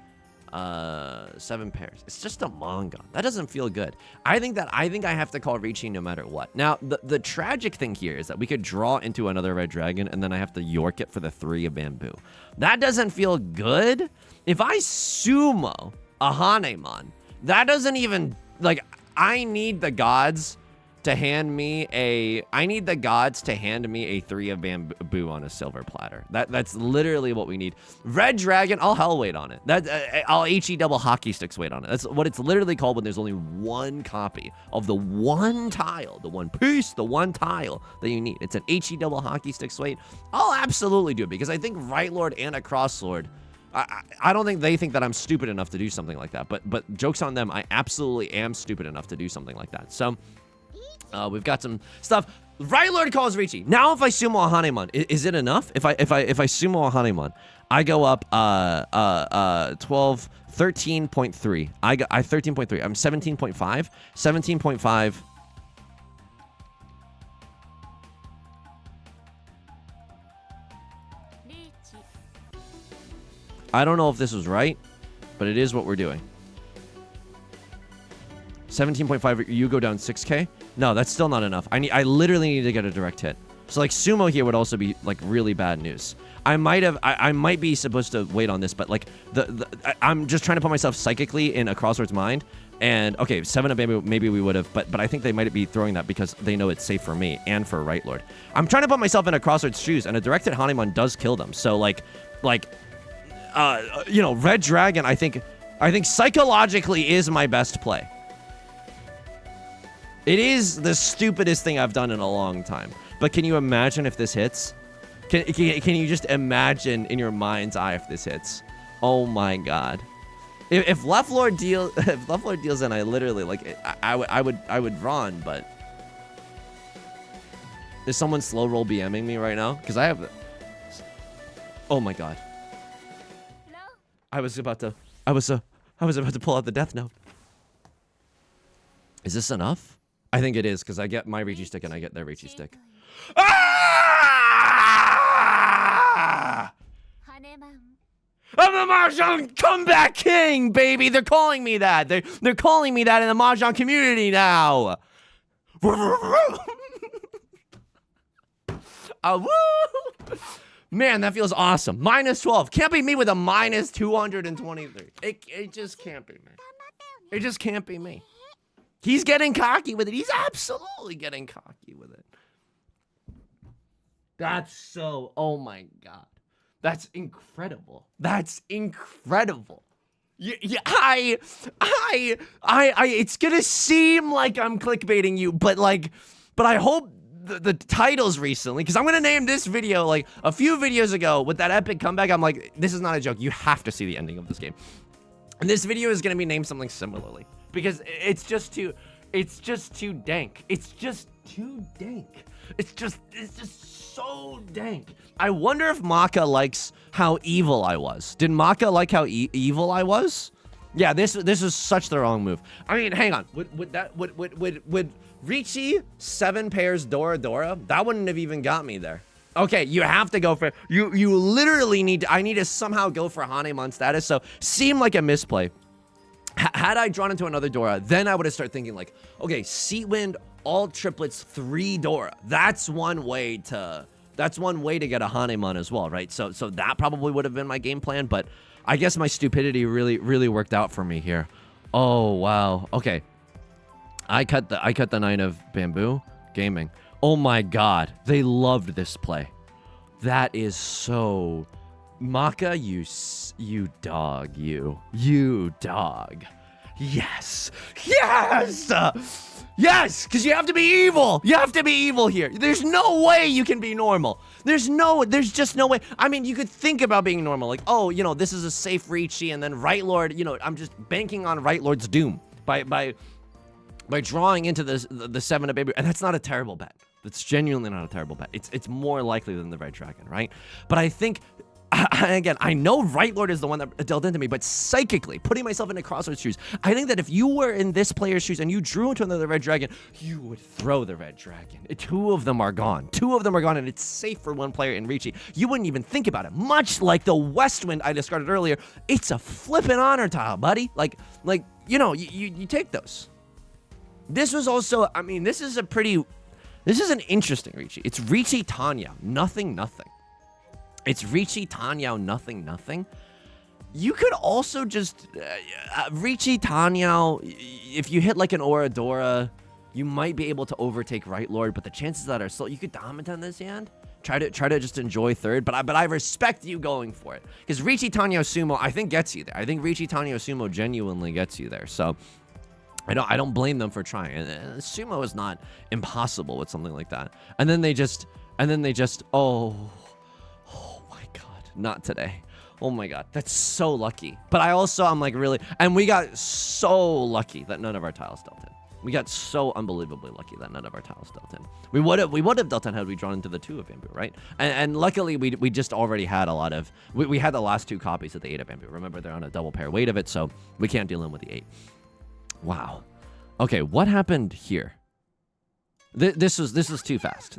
7 pairs. It's just a Mangan. That doesn't feel good. I think I have to call Riichi no matter what. Now, the tragic thing here is that we could draw into another red dragon, and then I have to York it for the 3 of bamboo. That doesn't feel good. If I sumo a Haneman, that doesn't even, like, I need the gods to hand me a 3 of bamboo on a silver platter. That's literally what we need. Red dragon, I'll hell wait on it. I'll HE double hockey sticks wait on it. That's what it's literally called when there's only one copy of the one tile, the one piece, the one tile that you need. It's an HE double hockey sticks wait. I'll absolutely do it because I think Right Lord and a Cross Lord, I don't think they think that I'm stupid enough to do something like that. But joke's on them. I absolutely am stupid enough to do something like that. So we've got some stuff. Right Lord calls Riichi. Now if I sumo a Haneman, is it enough? If I sumo a Haneman, I go up 13.3. I 13.3. I'm 17.5. 17.5. I don't know if this was right, but it is what we're doing. 17.5, you go down 6k? No, that's still not enough. I literally need to get a direct hit. So like sumo here would also be like really bad news. I might be supposed to wait on this, but like I'm just trying to put myself psychically in a Crossword's mind. And okay, 7 of bamboo, maybe we would have, but I think they might be throwing that because they know it's safe for me and for Right Lord. I'm trying to put myself in a Crossword's shoes, and a direct hit Haneman does kill them. So like you know, red dragon, I think psychologically is my best play. It is the stupidest thing I've done in a long time. But can you imagine if this hits? Can you just imagine in your mind's eye if this hits? Oh my god. If left lord deals in, I literally like I would run, but is someone slow roll BMing me right now? Because I have. Oh my god. I was about to pull out the death note. Is this enough? I think it is, because I get my Riichi stick and I get their Riichi stick. Ah! I'm the Mahjong comeback king, baby! They're calling me that. They're calling me that in the Mahjong community now. Woo! Man, that feels awesome. -12. Can't be me with a -223. It just can't be me. It just can't be me. He's getting cocky with it. He's absolutely getting cocky with it. That's so, oh my god. That's incredible. That's incredible. It's gonna seem like I'm clickbaiting you, but I hope the titles recently, because I'm gonna name this video like a few videos ago with that epic comeback. I'm like, this is not a joke. You have to see the ending of this game. And this video is gonna be named something similarly because it's just too dank. It's just too dank. It's just so dank. I wonder if Maka likes how evil I was. Did Maka like how evil I was? Yeah, this is such the wrong move. I mean, hang on. Would Riichi 7 pairs Dora? That wouldn't have even got me there. Okay, you have to go for you literally need to, I need to somehow go for Haneman status. So seemed like a misplay. Had I drawn into another Dora, then I would have started thinking like, okay, Seat Wind, all triplets, 3 Dora. That's one way to get a Haneman as well, right? So that probably would have been my game plan, but I guess my stupidity really worked out for me here. Oh wow. Okay. I cut the 9 of bamboo gaming. Oh my god. They loved this play. That is so Maka, you dog, you dog. Yes, because you have to be evil. You have to be evil here. There's no way you can be normal. There's just no way. I mean, you could think about being normal, like, oh, you know, this is a safe Riichi, and then Right Lord, you know, I'm just banking on Right Lord's doom by drawing into the 7 of baby, and that's not a terrible bet. That's genuinely not a terrible bet. It's more likely than the Red Dragon, right? But I think, again, I know Right Lord is the one that dealt into me, but psychically, putting myself into Crossroads' shoes, I think that if you were in this player's shoes and you drew into another Red Dragon, you would throw the Red Dragon. 2 of them are gone. 2 of them are gone, and it's safe for 1 player in Riichi. You wouldn't even think about it. Much like the Westwind I discarded earlier, it's a flippin' honor tile, buddy. Like you know, you take those. This was also, I mean, this is an interesting Riichi. It's Riichi Tenhou, nothing. It's Riichi Tenhou, nothing. You could also just Riichi Tenhou, if you hit like an Oradora, you might be able to overtake Right Lord, but the chances that are slow. You could dominate on this hand. Try to just enjoy third, but I respect you going for it, because Riichi Tenhou Sumo I think gets you there. I think Riichi Tenhou Sumo genuinely gets you there. So I don't blame them for trying. Sumo is not impossible with something like that. And then they just oh my god, not today. Oh my god, that's so lucky. But I'm like, really, and we got so lucky that none of our tiles dealt in. We got so unbelievably lucky that none of our tiles dealt in. We would have dealt in had we drawn into the 2 of bamboo, right? And luckily we just already had a lot of, we had the last 2 copies of the 8 of bamboo. Remember, they're on a double pair weight of it, so we can't deal in with the 8. Wow. Okay, what happened here? This was too fast.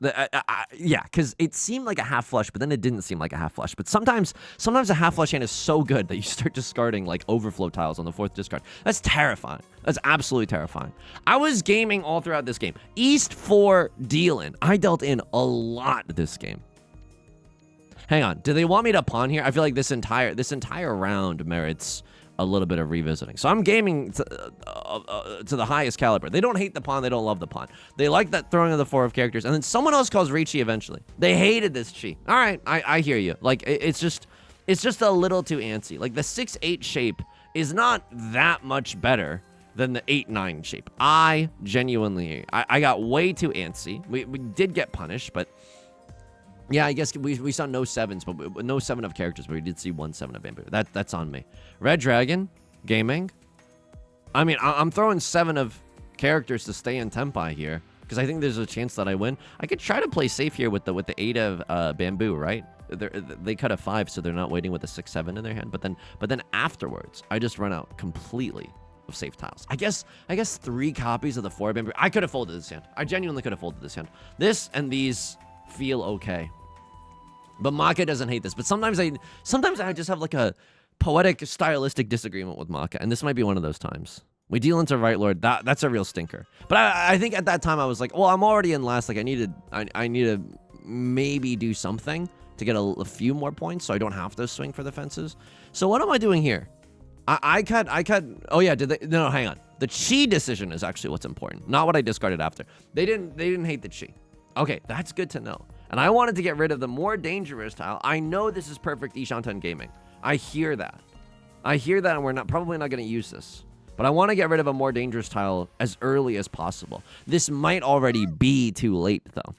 Yeah, because it seemed like a half flush, but then it didn't seem like a half flush. But sometimes a half flush hand is so good that you start discarding like overflow tiles on the 4th discard. That's terrifying. That's absolutely terrifying. I was gaming all throughout this game. East 4 dealing. I dealt in a lot this game. Hang on. Do they want me to pawn here? I feel like this entire round merits a little bit of revisiting. So I'm gaming to the highest caliber. They don't hate the pawn. They don't love the pawn. They like that throwing of the 4 of characters. And then someone else calls Riichi eventually. They hated this chi. All right, I hear you. Like, it's just a little too antsy. Like, the 6-8 shape is not that much better than the 8-9 shape. I genuinely, I got way too antsy. We did get punished, but yeah, I guess we saw no 7s, but no 7 of characters, but we did see 1 7 of bamboo. That's on me. Red Dragon, gaming. I mean, I'm throwing 7 of characters to stay in Tenpai here, because I think there's a chance that I win. I could try to play safe here with the 8 of bamboo, right? They cut a 5, so they're not waiting with a 6-7 in their hand. But then afterwards, I just run out completely of safe tiles. I guess 3 copies of the 4 bamboo. I could have folded this hand. I genuinely could have folded this hand. This and these feel okay. But Maka doesn't hate this. But sometimes I just have like a poetic, stylistic disagreement with Maka, and this might be one of those times. We deal into Right Lord. That's a real stinker. But I think at that time I was like, well, I'm already in last. Like I need to maybe do something to get a few more points, so I don't have to swing for the fences. So what am I doing here? I cut. Oh yeah, no, hang on. The chi decision is actually what's important, not what I discarded after. They didn't hate the chi. Okay, that's good to know. And I wanted to get rid of the more dangerous tile. I know this is perfect Ishanten gaming. I hear that, and we're probably not going to use this. But I want to get rid of a more dangerous tile as early as possible. This might already be too late, though.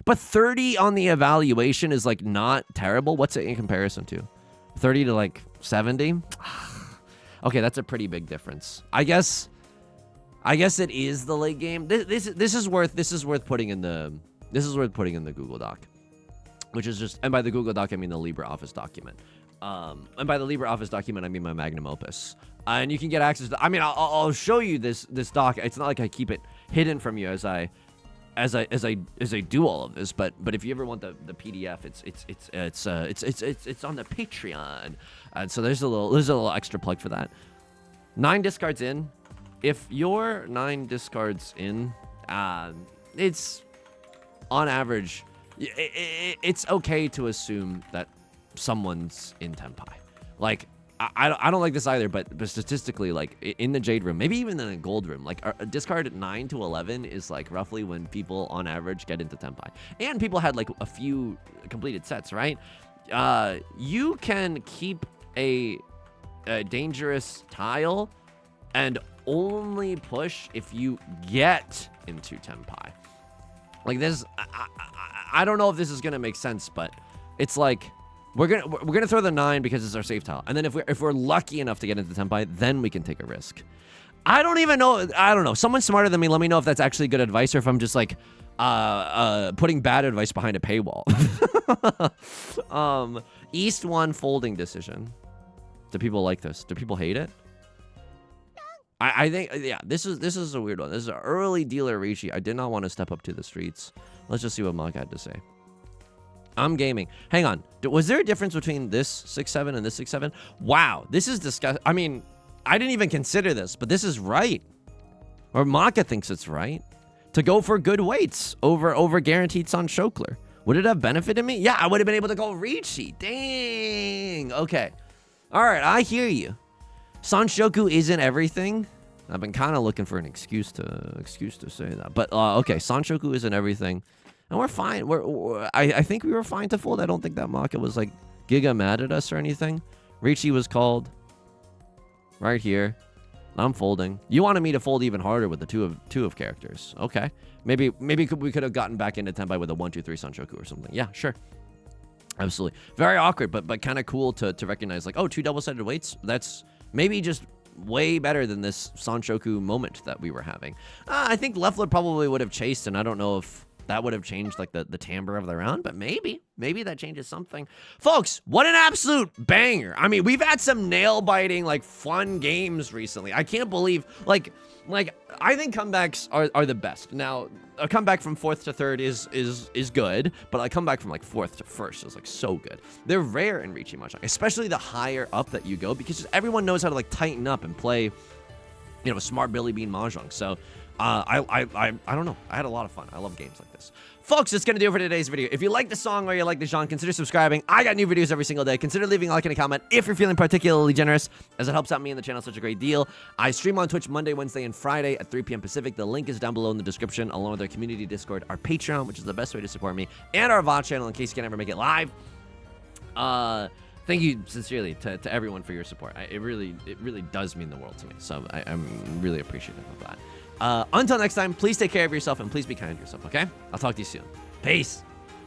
But 30 on the evaluation is, like, not terrible. What's it in comparison to? 30 to, like, 70? Okay, that's a pretty big difference. I guess it is the late game. This is worth putting in the Google Doc, which is just, and by the Google Doc I mean the LibreOffice document. And by the LibreOffice document I mean my magnum opus. And you can get access to. I mean, I'll show you this doc. It's not like I keep it hidden from you as I do all of this. But if you ever want the PDF, it's on the Patreon. And so there's a little extra plug for that. 9 discards in. If you're 9 discards in, it's on average, it's okay to assume that someone's in Tenpai. Like, I don't like this either, but statistically, like, in the Jade Room, maybe even in the Gold Room, like, a discard 9 to 11 is, like, roughly when people, on average, get into Tenpai. And people had, like, a few completed sets, right? You can keep a dangerous tile and only push if you get into Tenpai. Like, this, I don't know if this is going to make sense, but it's like, we're gonna throw the 9 because it's our safe tile, and then if we're lucky enough to get into Tenpai, then we can take a risk. I don't even know. I don't know. Someone smarter than me, let me know if that's actually good advice, or if I'm just like putting bad advice behind a paywall. East 1 folding decision. Do people like this? Do people hate it? I think, yeah, this is a weird one. This is an early dealer Riichi. I did not want to step up to the streets. Let's just see what Mog had to say. I'm gaming. Hang on. Was there a difference between this 6-7 and this 6-7? Wow, this is disgusting. I mean, I didn't even consider this, but this is right. Or Maka thinks it's right. To go for good weights over guaranteed Sanshokler. Would it have benefited me? Yeah, I would have been able to go Riichi. Dang. Okay. All right, I hear you. Sanshoku isn't everything. I've been kind of looking for an excuse to say that. But okay, Sanshoku isn't everything. And we're fine. I think we were fine to fold. I don't think that Maka was like giga mad at us or anything. Riichi was called right here. I'm folding. You wanted me to fold even harder with the two of characters. Okay. Maybe we could have gotten back into Tenpai with a 1-2-3 Sanshoku or something. Yeah, sure. Absolutely. Very awkward, but kind of cool to recognize like, oh, 2 double-sided weights. That's maybe just way better than this Sanshoku moment that we were having. I think Leffler probably would have chased, and I don't know if that would have changed like the timbre of the round, but maybe that changes something. Folks, what an absolute banger. I mean, we've had some nail-biting, like, fun games recently. I can't believe, like I think comebacks are the best. Now, a comeback from 4th to 3rd is good, but a comeback from like 4th to 1st is like so good. They're rare in Riichi Mahjong, especially the higher up that you go, because everyone knows how to like tighten up and play, you know, smart Billy Bean Mahjong. So I don't know. I had a lot of fun. I love games like this. Folks, that's going to do it for today's video. If you like the song or you like the genre, consider subscribing. I got new videos every single day. Consider leaving a like and a comment if you're feeling particularly generous, as it helps out me and the channel such a great deal. I stream on Twitch Monday, Wednesday, and Friday at 3 p.m. Pacific. The link is down below in the description, along with our community Discord, our Patreon, which is the best way to support me, and our VOD channel in case you can ever make it live. Thank you sincerely to everyone for your support. It really does mean the world to me. So I'm really appreciative of that. Until next time, please take care of yourself and please be kind to yourself, okay? I'll talk to you soon. Peace.